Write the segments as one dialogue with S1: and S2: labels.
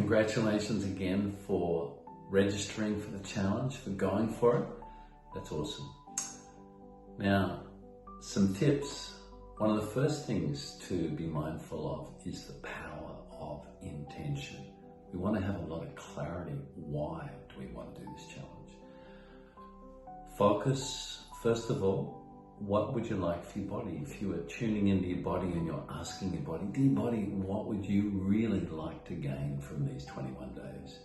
S1: Congratulations again for registering for the challenge, for going for it. That's awesome. Now, some tips. One of the first things to be mindful of is the power of intention. We want to have a lot of clarity. Why do we want to do this challenge? Focus, first of all, what would you like for your body? If you were tuning into your body and you're asking your body, dear body, what would you really like to gain from these 21 days?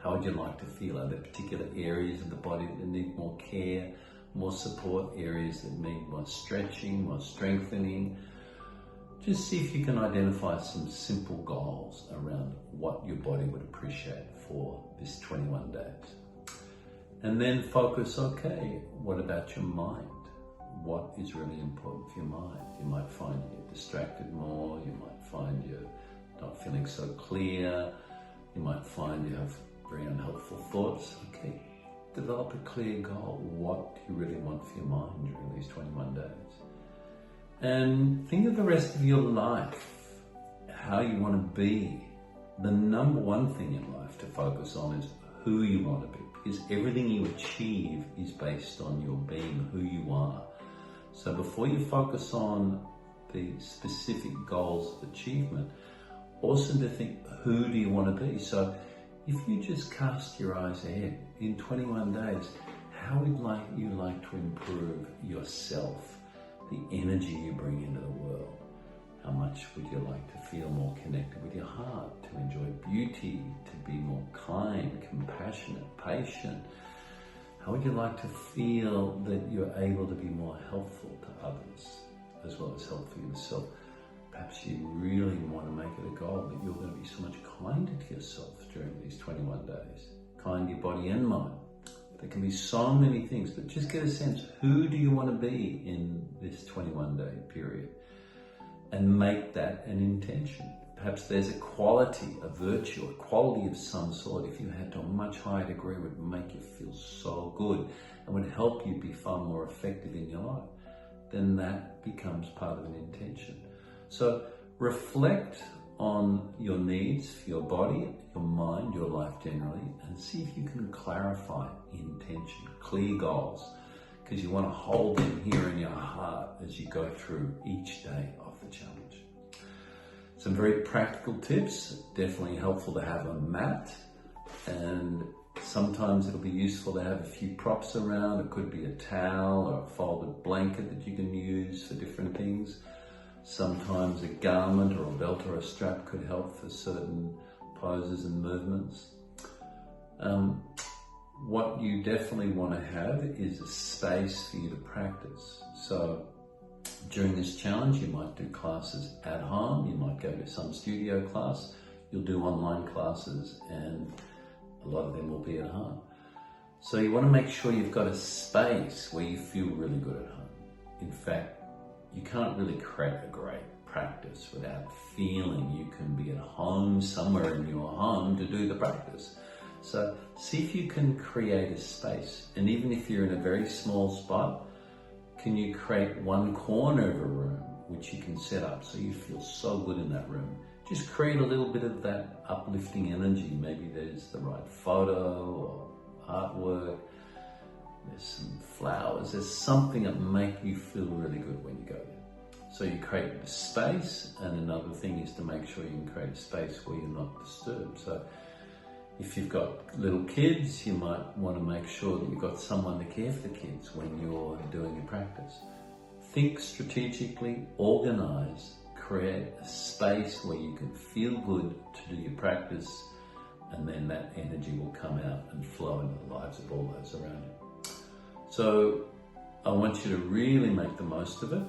S1: How would you like to feel? Are there particular areas of the body that need more care, more support, areas that need more stretching, more strengthening? Just see if you can identify some simple goals around what your body would appreciate for this 21 days. And then focus, okay, what about your mind? What is really important for your mind? You might find you're distracted more, you might find you're not feeling so clear, you might find you have very unhelpful thoughts. Okay, develop a clear goal. What do you really want for your mind during these 21 days? And think of the rest of your life, how you want to be. The number one thing in life to focus on is who you want to be, because everything you achieve is based on your being who you are. So before you focus on the specific goals of achievement, also to think, who do you want to be? So if you just cast your eyes ahead, in 21 days, how would you like to improve yourself, the energy you bring into the world? How much would you like to feel more connected with your heart, to enjoy beauty, to be more kind, compassionate, patient? How would you like to feel that you're able to be more helpful to others, as well as helpful yourself? Perhaps you really want to make it a goal that you're going to be so much kinder to yourself during these 21 days. Kind to your body and mind. There can be so many things, but just get a sense, who do you want to be in this 21-day period? And make that an intention. Perhaps there's a quality, a virtue, a quality of some sort. If you had to a much higher degree, it would make you feel so good and would help you be far more effective in your life. Then that becomes part of an intention. So reflect on your needs for your body, your mind, your life generally, and see if you can clarify intention, clear goals, because you want to hold them here in your heart as you go through each day of the challenge. Some very practical tips, definitely helpful to have a mat, and sometimes it'll be useful to have a few props around. It could be a towel or a folded blanket that you can use for different things. Sometimes a garment or a belt or a strap could help for certain poses and movements. What you definitely want to have is a space for you to practice. So during this challenge, you might do classes at home, you might go to some studio class, you'll do online classes, and a lot of them will be at home. So you want to make sure you've got a space where you feel really good at home. In fact, you can't really create a great practice without feeling you can be at home, somewhere in your home, to do the practice. So see if you can create a space, and even if you're in a very small spot, can you create one corner of a room which you can set up so you feel so good in that room? Just create a little bit of that uplifting energy. Maybe there's the right photo or artwork, there's some flowers, there's something that make you feel really good when you go there. So you create a space, and another thing is to make sure you can create a space where you're not disturbed. So if you've got little kids, you might want to make sure that you've got someone to care for the kids when you're doing your practice. Think strategically, organize, create a space where you can feel good to do your practice, and then that energy will come out and flow into the lives of all those around you. So I want you to really make the most of it.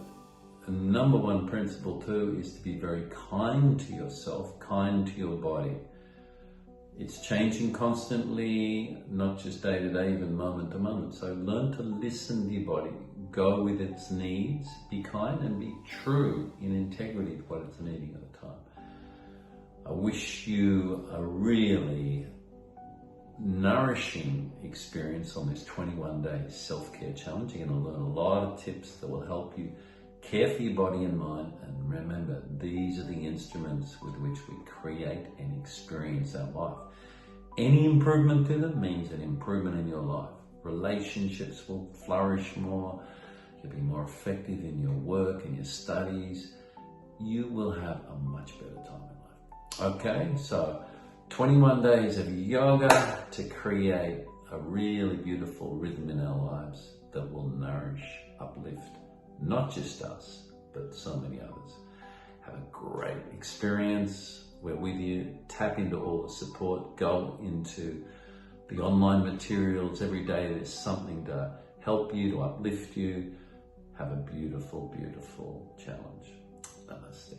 S1: The number one principle too is to be very kind to yourself, kind to your body. It's changing constantly, not just day to day, even moment to moment. So learn to listen to your body, go with its needs, be kind and be true in integrity to what it's needing at the time. I wish you a really nourishing experience on this 21-day self-care challenge. You're going to learn a lot of tips that will help you Care for your body and mind, and remember, these are the instruments with which we create and experience our life. Any improvement to them means an improvement in your life. Relationships will flourish more, you'll be more effective in your work and your studies. You will have a much better time in life. Okay, so 21 days of yoga to create a really beautiful rhythm in our lives that will nourish, uplift, not just us, but so many others. Have a great experience. We're with you. Tap into all the support. Go into the online materials every day. There's something to help you, to uplift you. Have a beautiful, beautiful challenge. Namaste.